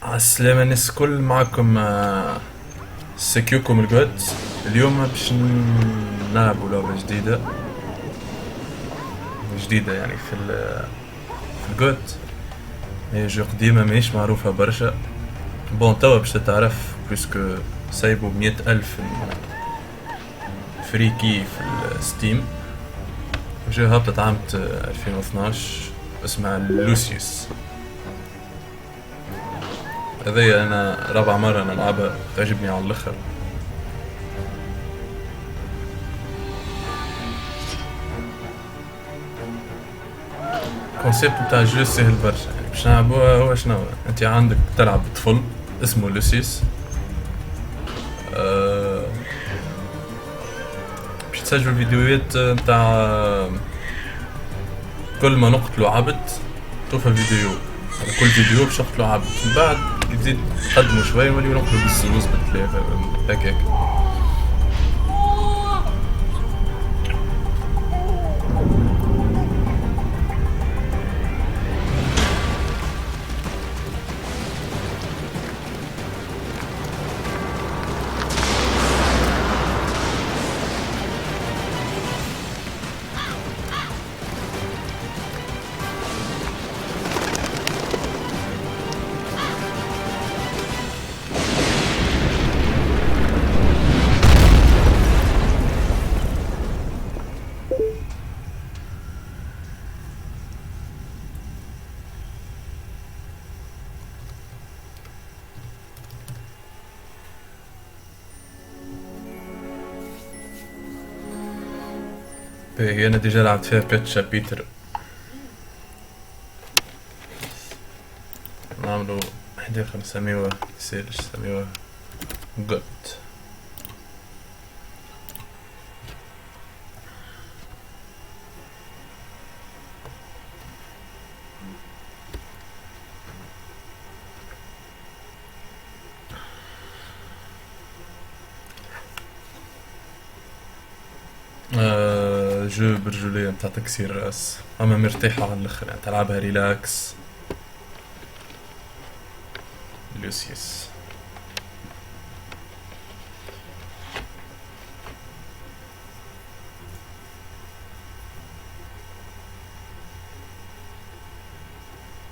عالسلامة الناس الكل، معكم سكيوكو من الجود. اليوم باش نلعبوا لعبة جديدة يعني في الجود. هي جو قديمة ماهيش معروفة برشا. بون توا باش تتعرف بيسكو سايبوا 100,000 فري كي في الستيم. جو هبطت عام 2012 اسمها لوسيوس. هذي انا رابع مرة نلعبها، تعجبني على الاخر. الكونسيبت نتاع الجو سهل برشا، يعني باش نلعبوها هو شنو، انت عندك تلعب طفل اسمه لوسيوس. باش تسجل فيديوهات نتاع كل ما نقتلوا عبد توفى فيديو، على كل فيديو باش نقتلوا عبد. من بعد يزيد تقدموا شوية وليو نقتلوا بالزوز بالثلاثة هكاك. هي انا ديجا لعبت فيها 4 شابيتر. نعملو حدا نسميوه سيرش، نسميوه جود. جو برجولية متاع تكسير راس، اما مرتاحة على الاخر، يعني تلعبها ريلاكس. لوسيوس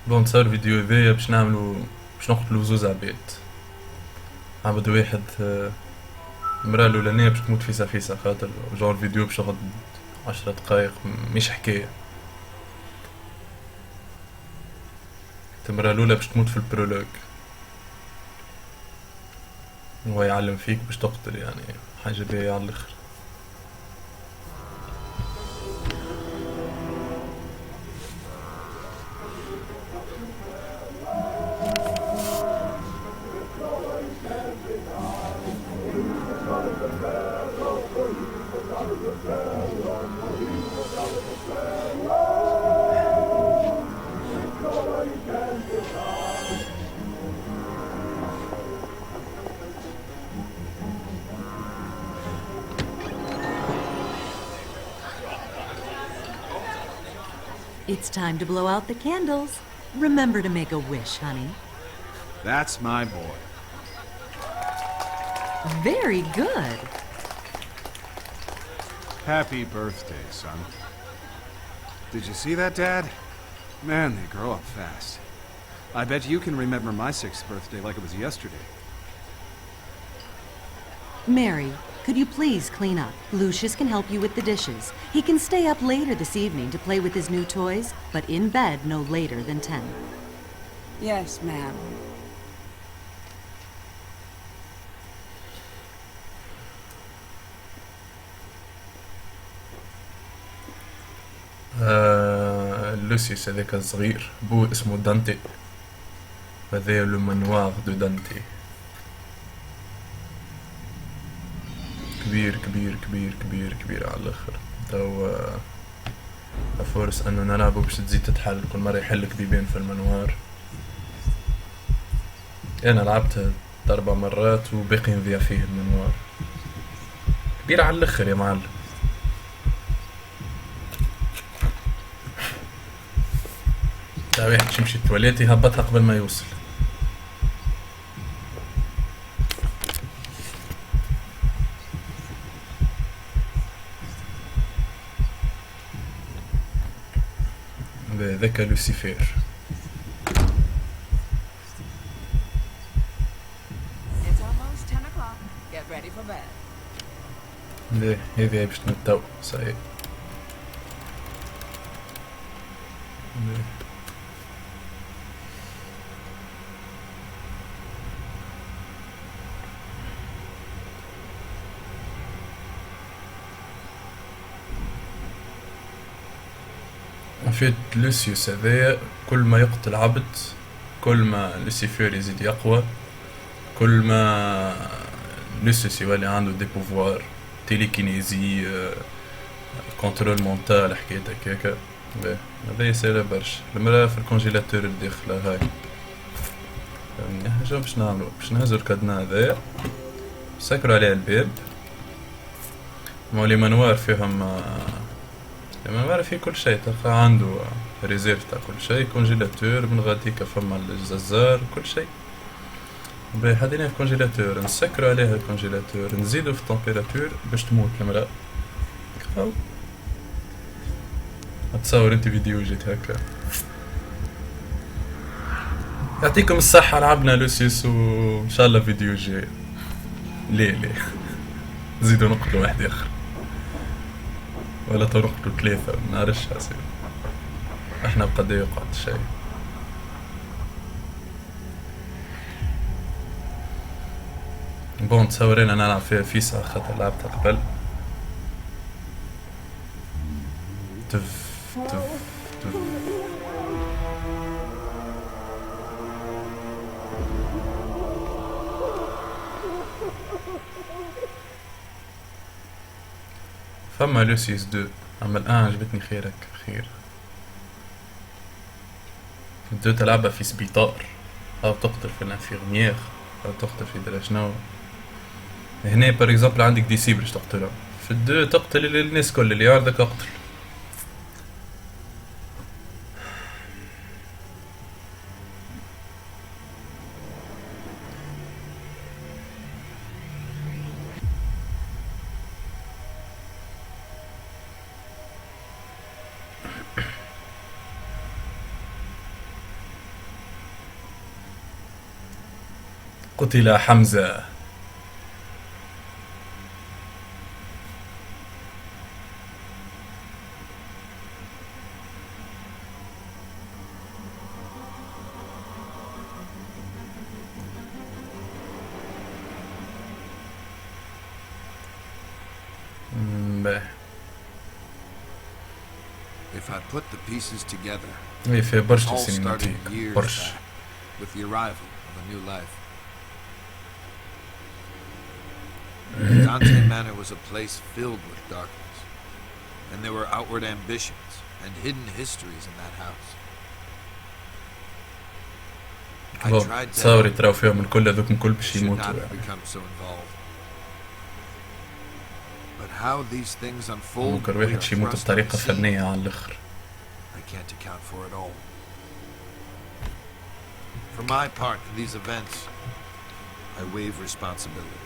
بون صار الفيديو هذايا باش نقتلو زوز عباد. عبد واحد المرأة الأولانية باش تموت فيسا خاطر جور الفيديو باش ياخد 10 دقايق، مش حكاية. المرأة الأولى باش تموت في البرولوج، وهو يعلم فيك باش تقتل، يعني حاجة باهية على الآخر. It's time to blow out the candles. Remember to make a wish, honey. That's my boy. Very good. Happy birthday, son. Did you see that, Dad? Man, they grow up fast. I bet you can remember my 6th birthday like it was yesterday. Mary, could you please clean up? Lucius can help you with the dishes. He can stay up later this evening to play with his new toys, but in bed no later than 10. Yes, ma'am. لوسيوس هذاك الصغير بو اسمه دانتي، هذا لو مانوار دو دانتي. كبير كبير كبير كبير كبير على الاخر. تو فرص انه نلعبه باش تزيد تتحل، كل مرة يحلك بيبان في المنوار. انا لعبتها 4 مرات وباقي نضيع فيه المنوار. كبير على الاخر يا معلم. لا واحد يمشي التواليت يهبطها قبل ما يوصل. ذاك لوسيفير. It's almost 10 o'clock. Get ready for bed. ليه هذي باش تموت تو صحيح. فيت لوسيوس هذايا كل ما يقتل عبد كل ما لوسيفير يزيد يقوى، كل ما لوسيوس يولي عنده دي بوفوار تيليكينيزي، كونترول مونتال، حكاية هكاكا. هذايا ساهلة برشا. المرا في الكونجيلاتور الداخلة هاي فهمني. حاجة باش نعملو باش نهزو الكادنا هذايا نسكرو عليه الباب. مولي منوار فيهم ما نعرف فيه كل شيء، تلقى عنده ريزيرف تاع كل شيء، كونجيلاتور من غاديكا فما الجزار كل شيء. باهي حاطينه في كونجيلاتور، نسكرو عليها الكونجيلاتور، نزيدو في التمبيراتور باش تموت المرأة. كفاو. تصور انت فيديو جيت هكا. يعطيكم الصحة، لعبنا لوسيوس وان شاء الله فيديو جاي. ليه نزيدو نقتلو واحد اخر ولا تنقتلو 3 منعرفش أصير. احنا بقد يقعد شيء. بون تصورين انا نلعب فيها فيسا خاطر لعبتها قبل. تف تف تف. فما لوسيوس 2 اما الان عجبتني خيرك خير. 2 تلعبها في سبيطار او تقتل في الانفيرميير او تقتل في درا شنو. هنا بار اكزومبل عندك دي سي باش تقتلهم، في 2 تقتل الناس كل اللي يعرضك اقتل. قتل حمزة. If I put the pieces together, ايه فيها برشا all سينماتيك started years برشا. back with the arrival of a new life. Dante Manor was a place filled with darkness, and there were outward ambitions and hidden histories in that house. I tried to تصوري تراو فيهم الكل هذوك الكل باش should يموتوا not يعني. become so involved. But how these things unfold ممكن when we واحد are شي يموت thrust on بطريقة the scene, فنية على الآخر. I can't account for it all. For my part in these events, I waive responsibility.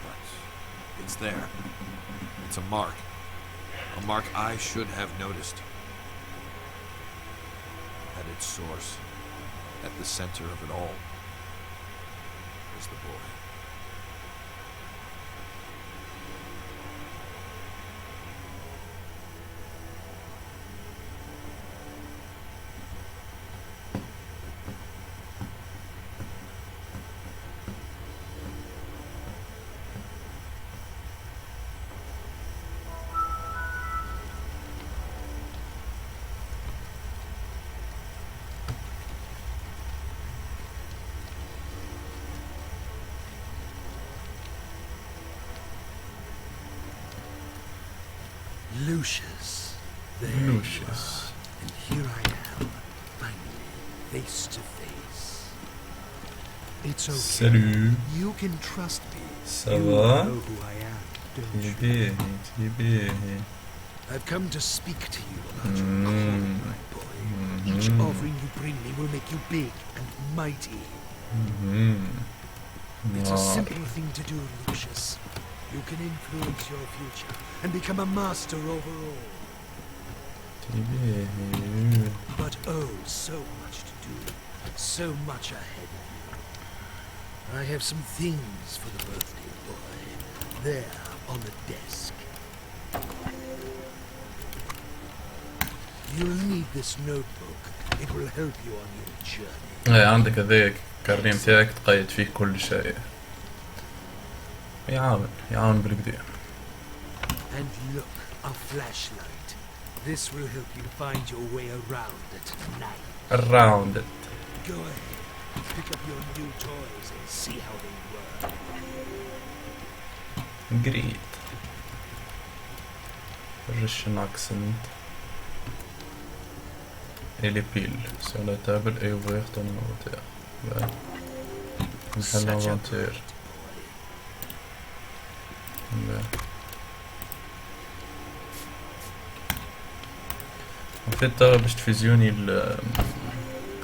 But it's there. It's a mark. A mark I should have noticed. At its source, at the center of it all, was the boy. Lucius. There Lucius. you are. And here I am, finally, face to face. It's okay. Salut. You can trust me. Ça You va? know who I am, don't you? يبيه. I've come to speak to you about your calling, my boy. Each offering you bring me will make you big and mighty. It's a simple thing to do, Lucius. You can influence your future and become a master over all. But oh, so much to do. So much ahead of you. I have some things for the birthday boy. There, on the desk. You'll need this notebook. It will help you on your journey. عندك هذاك الكارنيه متاعك تقيد فيه كل شيء. يعاون بالكدا. And look, a flashlight. This will help you find your way around at night. Around it. Go ahead, pick up your new toys and see how they work. Great. Russian accent. Elle est pile sur la table et ouvrir ton inventaire. Ouais. محل inventaire. En fait باش تفيزيوني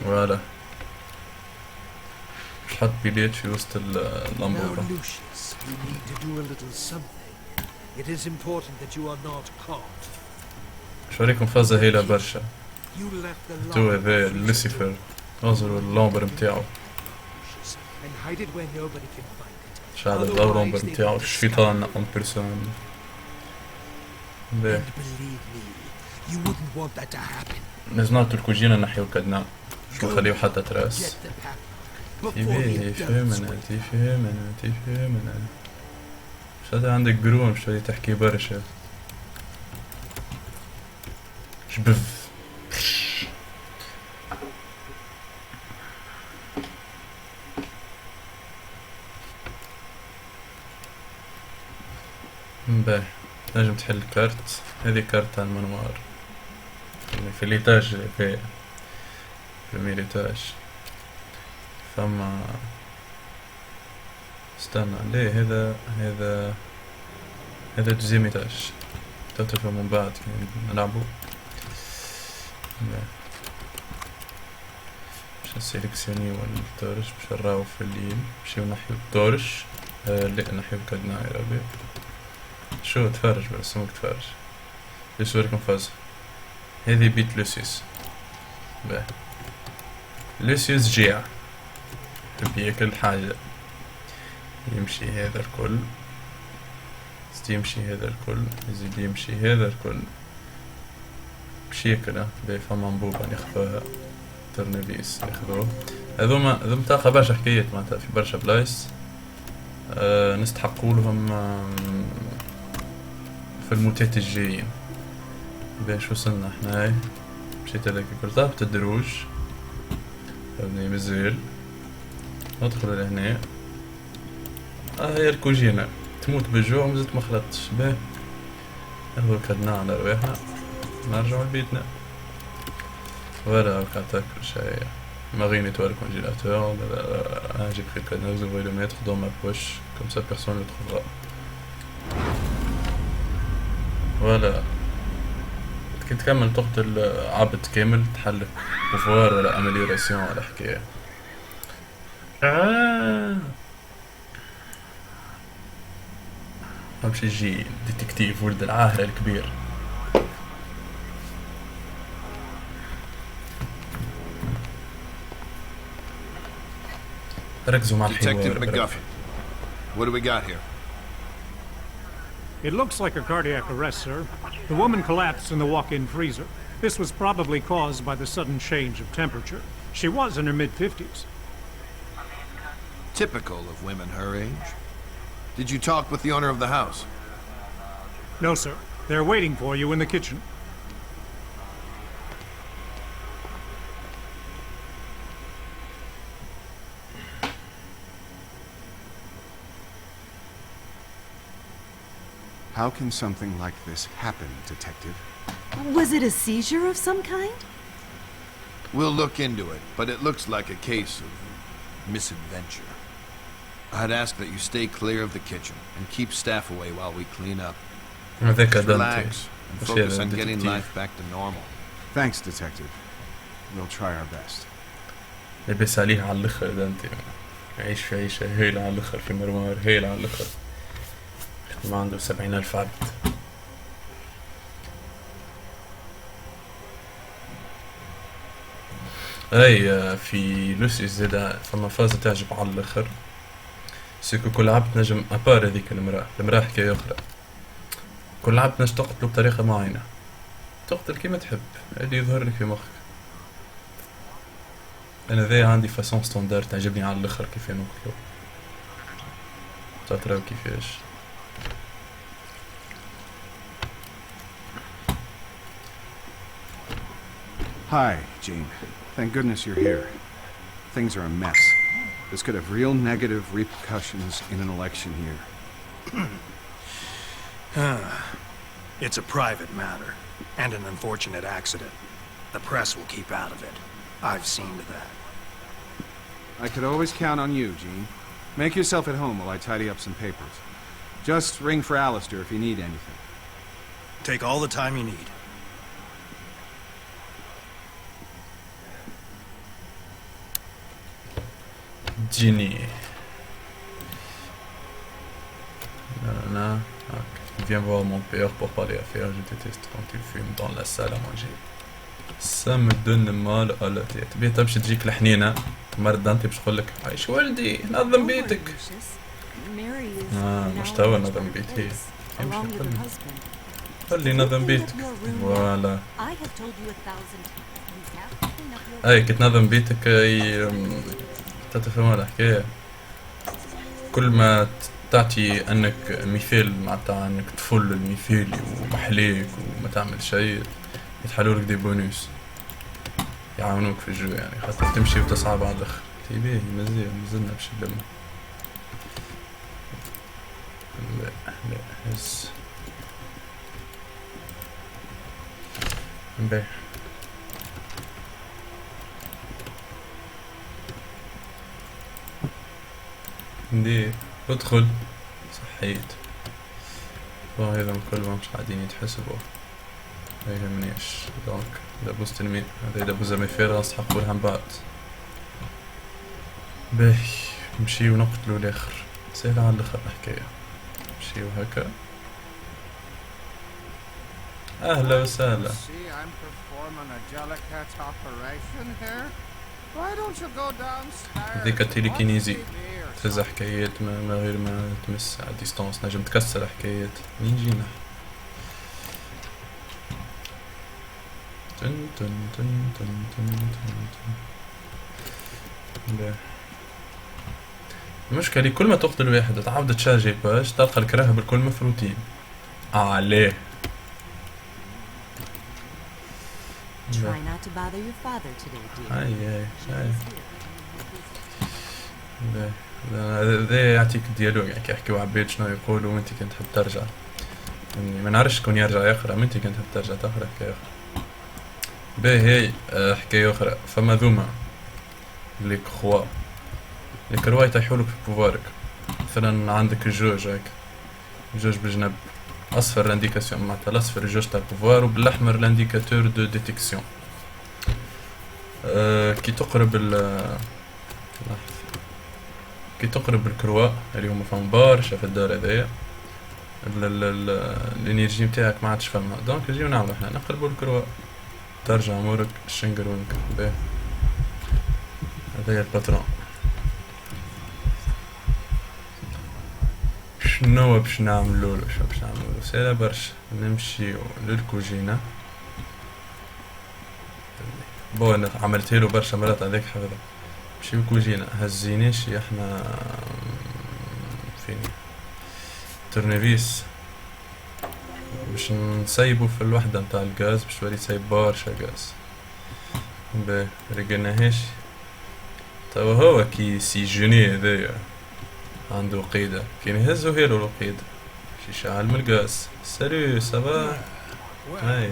فوالا باش تحط بيليت في وسط Now, اللمبورة. Lucius, you need to do a little something. It is important that you are not caught. شو ريكم فازة هيلا برشا. You left the تو lamp هذا freezer, لوسيفر نظروا اللامبر متاعو Lucius, and hide it where nobody can find it. شعل اللامبر متاعو الشيطان اون بيرسون. And believe me, you wouldn't want that to happen. لازم تركوجينا نحيو كدنا شو خليه حتى تراس. Get the padlock before تيفي he does فهمنا تفهمنا مش هذا عندك قرون مش هذي تحكي برشا. شبف. باهي نجم تحل كارت. هذه كارت تاع المنوار في ليتاج في الميليتاج. ثم استنى ليه هذا دوزيام ايتاج تتفهم من بعد كي نلعبو. باش نسيليكسيونيو الدورج باش نراو في الليل نمشيو نحيو الدورج. لا نحيو كدنا يا ربي. شو تفرج بس مو تفرج ليش وريكم فاز. هذه بيت لوسيوس. باهي لوسيوس جيع يحب ياكل حاجة. يمشي هذا الكل يمشي هذا الكل يزيد يمشي هذا الكل باش ياكل. باهي فما انبوبة ناخذوها ترنفيس ناخذوه. هذوما تاخا برشا حكايات معناتها في برشا بلايص نستحقولهم في الموتات الجايين. باش وصلنا احنا هاي مشيت هذاك الكل طاحت الدروج هذني مازال ندخل لهنا. هاي الكوجينة تموت بالجوع ومازلت مخلطتش. باهي ناخذو كدنا على رواحنا نرجعو لبيتنا. فوالا هاكا تاكل شاي Marine étoile congélateur, j'ai pris le cadenas, vous devez le mettre dans ma poche, comme ça personne ne le trouvera. Voilà. كي تكمل تقتل عبد كامل تحل بوفوار ولا امليوراسيون ولا حكاية. امشي يجي ديتكتيف ولد العاهرة الكبير. Detective McGuffin, what do we got here? It looks like a cardiac arrest, sir. The woman collapsed in the walk-in freezer. This was probably caused by the sudden change of temperature. She was in her mid-50s. Typical of women her age. Did you talk with the owner of the house? No, sir. They're waiting for you in the kitchen. How can something like this happen, Detective? Was it a seizure of some kind? We'll look into it, but it looks like a case of misadventure. I'd ask that you stay clear of the kitchen and keep staff away while we clean up. Just relax and focus on getting life back to normal. Thanks, Detective. we'll try our best. لبس عليها على الاخر ده انت عيش في عيشة هيلة على الاخر في مروار هيلة على الاخر ما عنده 70,000 عبد. اي في لوسيوس زادا فما فازة تعجب على الاخر سيكو كل عبد نجم ابار هذيك المراه حكاية اخرى. كل عبد نجم تقتله بطريقة معينة تقتل كيما تحب اللي يظهر لك في مخك. انا ذا عندي فاسون ستاندرد تعجبني على الاخر كيف نقتلو تراو كيفاش. Hi, Jean. Thank goodness you're here. Things are a mess. This could have real negative repercussions in an election here. It's a private matter, and an unfortunate accident. The press will keep out of it. I've seen to that. I could always count on you, Jean. Make yourself at home while I tidy up some papers. Just ring for Alistair if you need anything. Take all the time you need. Ginny. Viens voir mon père pour parler affaires. Je déteste quand il fume dans la salle à manger. Ça me donne mal à la tête. بيه تمشي تجيك الحنينة مرة انت باش تقول لك عايش ولدي نظم بيتك. مش توا نظم بيتي. خلي نظم بيتك. فوالا. اي كي تنظم بيتك تتفهم الحكاية. كل ما تعطي انك مثال معناتها انك تفل المثالي ومحليك وما تعمل شيء يتحلولك دي بونوس يعاونوك في الجو يعني خاطر تمشي وتصعب على الاخر. باهي مازلنا باش نلم. لا هز باهي ندير ادخل صحيت. هذا الكل مش قاعدين يتحسبوا ما يهمنيش دونك دابوس تلميذ هذا دابو زعما فارغ نسحقو لها من بعد. باهي نمشيو نقتلو الاخر سهلة على الاخر الحكاية. نمشيو هكا اهلا وسهلا. هذيك التليكينيزي تهز حكايات ما غير ما تمس على ديستانس نجم تكسر حكايات. منين جينا؟ تن تن تن تن تن تن تن. المشكلة كل ما تقتل واحد تعاود تشارجي باش تلقى الكراهب الكل مفروتين. عليه. Try not to bother your father today, dear. اي ذا يعطيك الديالوج يعني كيحكيو عباد شنو يقولوا وانت كنت تحب ترجع. يعني ما نعرفش شكون يرجع يقرا انت كنت تحب ترجع تقرا حكاية اخرى. باهي حكاية اخرى فما ذوما لي كروا يطيحولك في بوفارك. مثلا عندك الجوج هاك جوج بالجنب اصفر لانديكاسيون معناتها الاصفر الجوج تاع البوفوار وبالاحمر لانديكاتور دو ديتيكسيون. كي تقرب الكروا اللي هما فهم برشا في الدار هذايا الانرجي نتاعك ما عادش فما دونك نجيو نعملو احنا نقربو الكروا ترجع امورك الشنقرونك. باهي هذايا الباترون. شنو باش نعملولو سهلة برشا. نمشيو للكوجينة. بو انا عملتهالو برشا مرات هذاك حفظة. نمشيو للكوجينة هزيناش احنا فين تورنيفيس باش نسيبو في الوحدة نتاع الغاز باش تولي تسيب برشا غاز. باهي رقناهاش توا هو كي سيجوني هذايا عنده قيدة كي نهزو هيلو القيدة باش يشعل من الغاز. سالو سافا. هاي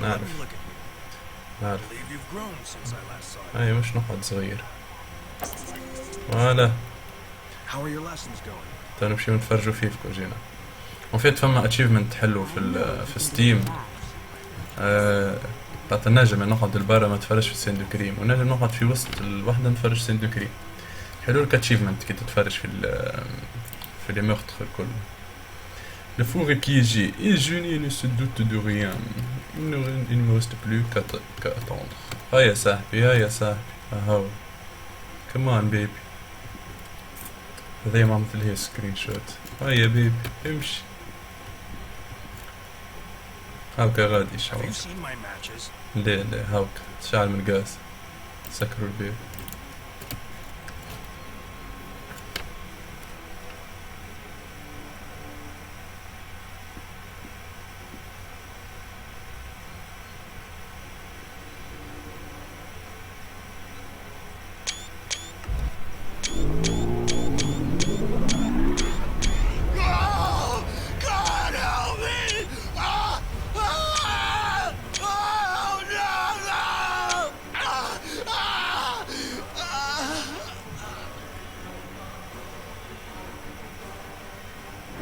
نعرف هاي مش نقعد صغير. فوالا تا نمشيو نتفرجو فيه في كوجينا. وفيت فما اتشيفمنت حلو في ستيم خاطر نجم نقعد البرا ما تفرجش في السين دو كريم، ونجم نقعد في وسط الوحدة نتفرج سين دو كريم. حلو الاتشيفمنت كي تتفرج في لي مورتر الكل. Le four qui est J. Et Junie ne se doute de rien. Il ne me reste plus qu'à attendre. Ah ya صاحبي يا صاحبي اهو. كمان بيبي. هذي ما عملتلهاش سكرين شوت. هيا بيبي امشي. هاكا غادي شعور. لا هاكا تشعل من الغاز. سكروا البيبي.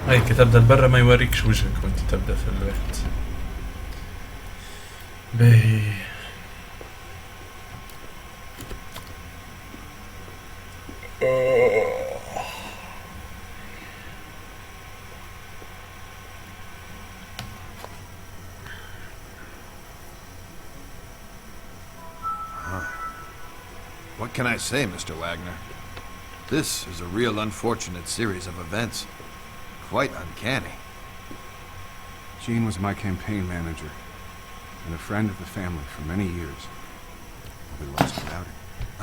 هاي كي تبدا لبرا ما يوريكش وجهك وانت تبدا في الوقت. باهي What can I say, Mr. Wagner? This is a real unfortunate series of events. Quite uncanny. Gene was my campaign manager, and a friend of the family for many years. We lost without him.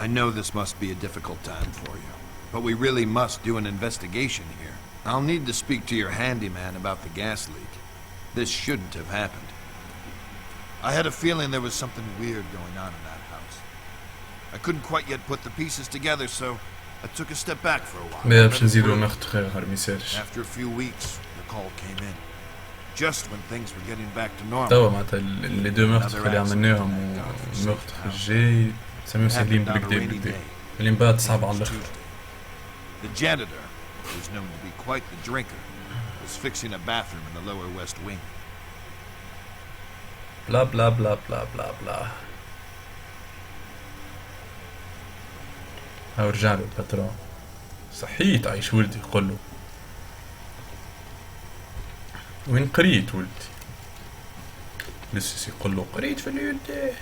I know this must be a difficult time for you, but we really must do an investigation here. I'll need to speak to your handyman about the gas leak. This shouldn't have happened. I had a feeling there was something weird going on in that house. I couldn't quite yet put the pieces together, so I took a step back for a while. After a few weeks, the call came in. Just when things were getting back to normal. توا معناتها لي دو مورتر اللي عملناهم ومورتر الجاي سميهم سهلين بالكدا اللي من بعد صعب على الاخر. The janitor, who's known to be quite the drinker, was fixing a bathroom in the lower west wing. بلا بلا بلا بلا بلا بلا. هاو رجع له الباترون. صحيح تعيش ولدي يقول له. وين قريت ولدي؟ لسه يقول له قريت في اليولدي.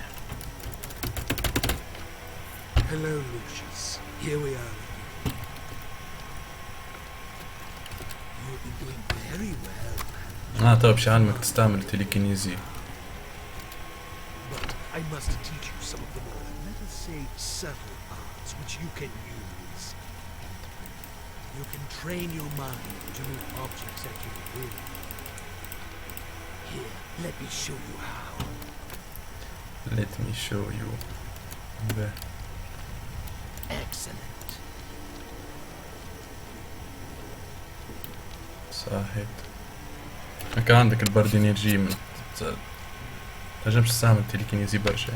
Hello, Lucius. Here we are. You've been doing very well. طيب شو علمك تستعمل التليكينيزي؟ But I must teach you some of the more, let us say, subtle arts which you can use. You can train your mind to move objects at your will. Here, let me show you how. Let me show you. Excellent. صاحب. كان عندك البرد انرجي من تنجمش تستعمل التليكينيزي برشا.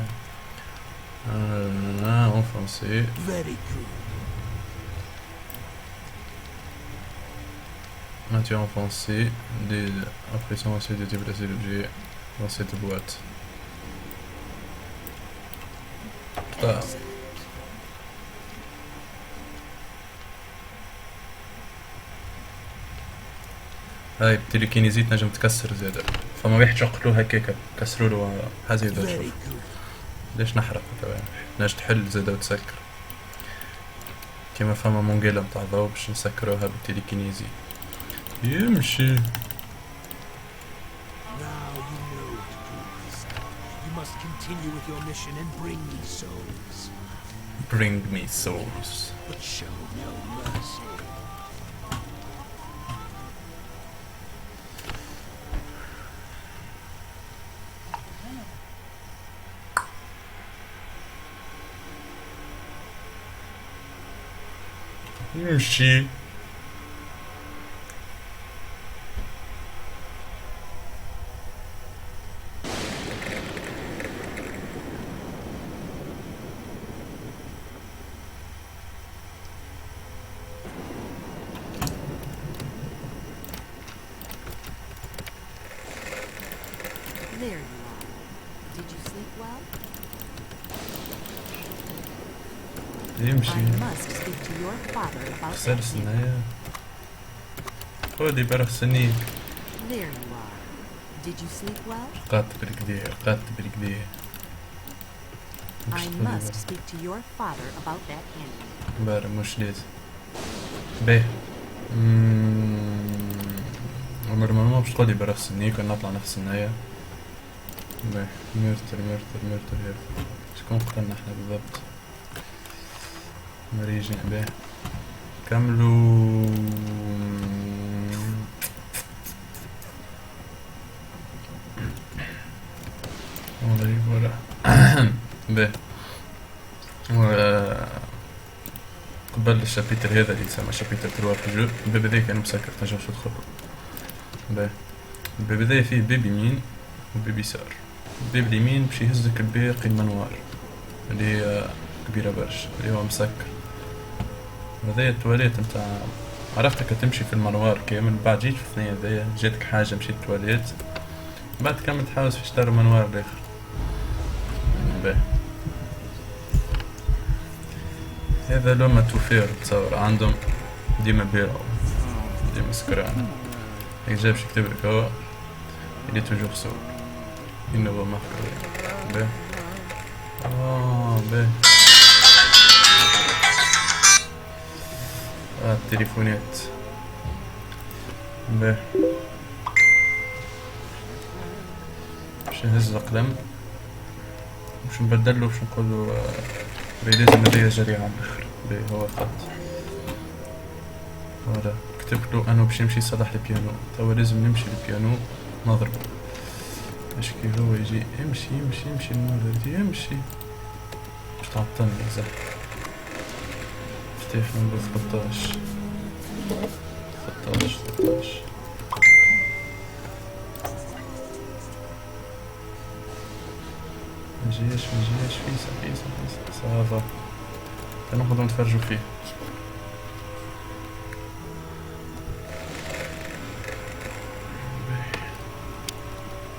en français. Very good. Maintien en français des impressions ensuite de déplacer l'objet dans cette boîte. هاي التليكينيزي تنجم تكسر زيادة، فما واحد يعقلو هكاكا كسرولو حزيدة. شوف ليش نحرق توا نجم تحل زيادة وتسكر كيما فما مونجيلا متاع ضوء باش نسكروها بالتليكينيزي يمشي. Now you know what to do, Krista. You must continue with your mission and bring me souls. Bring me souls. But show no mercy. يمشي. There you are. Did you sleep well? يمشي I must speak to your father about خسر that. السناية. خذي برخ سنيك. There you are. Did you sleep well? قات بالكديه. I must speak to your father about that animal. بار مش لازم. باهي. عمر ما باش تقولي برخ سنيك ونطلع نفس النهاية. باهي ميرتر شكون قتلنا احنا بالضبط؟ مريجنا باهي. كملوا. ولا باهي. قبل الشابيتر هذا اللي يسمى شابيتر 3 في الجو، الباب هذا كان مسكر تنجمش تدخل. باهي. الباب هذا فيه باب يمين وباب يسار. الباب اليمين باش يهزك الباقي المنوار اللي هي كبيرة برشا اللي هو مسكر. هذايا التواليت نتاع عرفتك تمشي في المنوار كامل، بعد جيت في الثانية هذايا جاتك حاجة مشيت التواليت، بعد كمل تحاول في شتار المنوار الآخر. باهي. هذا لما توفير تصور عندهم ديما بيرو ديما سكران هيك جابش يكتب لك هو اللي توجور سور إنه هو مفكر. باهي. باهي. التليفونات. باهي. باش نهز القلم باش نبدلو باش نقولو لازم هذايا جري على الاخر. باهي هو خط فوالا كتبتلو انا باش نمشي يصلح البيانو، توا لازم نمشي للبيانو نضربو باش كي هو يجي يمشي المولد يمشي باش تعطلني زح. مفتاح نمرو 13 مجياش فيسا صافا كنقعدو نتفرجو فيه.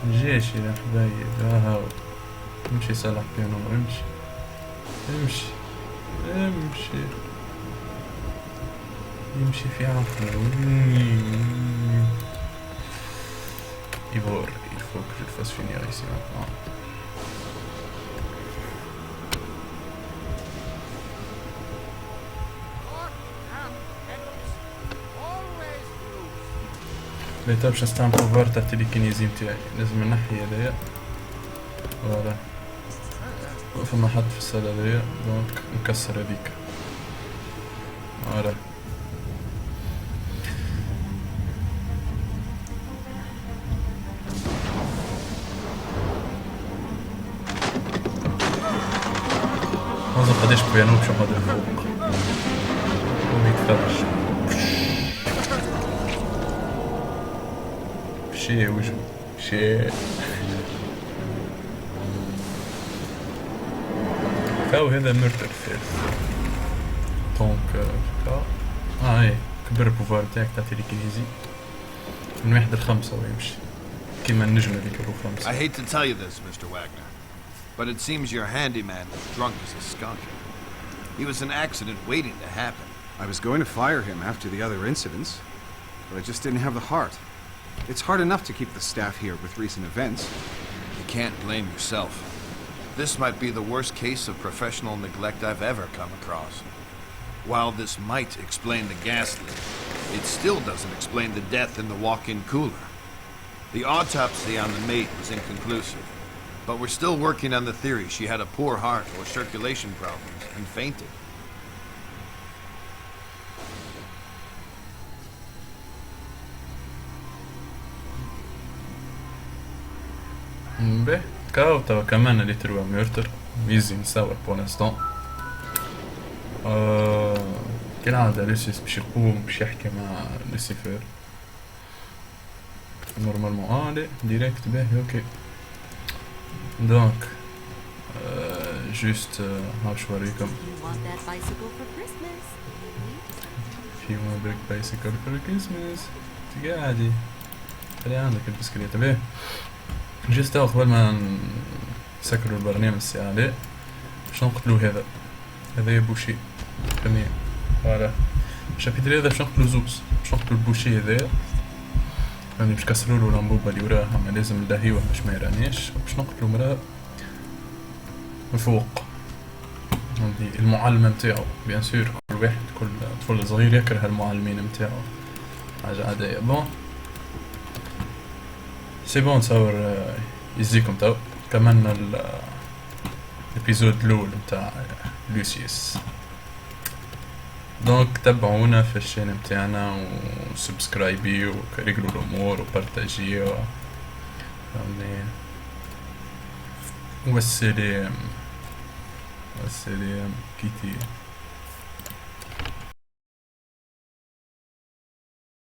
مجياش يا حبايب هاو امشي صلح بيانو يمشي في عقله. Ivor, il faut que je le fasse finir ici maintenant. ليتا باش نستعمل بوفوار تاع التليكينيزي متاعي، لازم نحي هذايا فوالا فما حد في الصالة هذايا دونك نكسر هذيك فوالا. نظن قداش بيانو باش نقعد فوق ويتفرج شي وجهه شي كاو هذا مرتر الثالث دونك كا اي كبر البوفوار تاعك تاع تيليكينيزي من 1 ل5 ويمشي كيما النجم هذيك ابو 5. I hate to tell you this, Mr. Wagner, but it seems your handyman was drunk as a skunk. He was an accident waiting to happen. I was going to fire him after the other incidents, but I just didn't have the heart. It's hard enough to keep the staff here with recent events. You can't blame yourself. This might be the worst case of professional neglect I've ever come across. While this might explain the gas leak, it still doesn't explain the death in the walk-in cooler. The autopsy on the maid was inconclusive, but we're still working on the theory she had a poor heart or circulation problems and fainted. باهي كاو توا كمان اللي تروى ميرتر ايزي نصور بونستون. كالعادة لوسيوس باش يقوم باش يحكي مع لوسيفر نورمالمون لا ديريكت. باهي اوكي دونك جوست باش نوريكم You want that bicycle for Christmas? في مبروك بايسيكل فور كريسماس تقعدي خلي عندك البسكليت. باهي جوست قبل ما يسكروا البرنامج السي باش نقتلو هذا بوشي فهمني. فوالا الشابيتر هذا باش نقتلو زوز، باش نقتلو البوشي هذايا فهمني، باش كسرولو الأنبوبة اللي وراه، أما لازم نلهيوه باش ما يرانيش، باش نقتلو مرا من فوق. هذي المعلمة متاعو بيان سور، كل واحد كل طفل صغير يكره المعلمين متاعو، حاجة عادية. بون سي بون تصور يزيكم تو كملنا الابيزود الاول متاع لوسيوس. دونك تابعونا في الشين متاعنا وسبسكرايبي وريقلوا الامور وبارتاجيو فهمني. والسلام كيتي.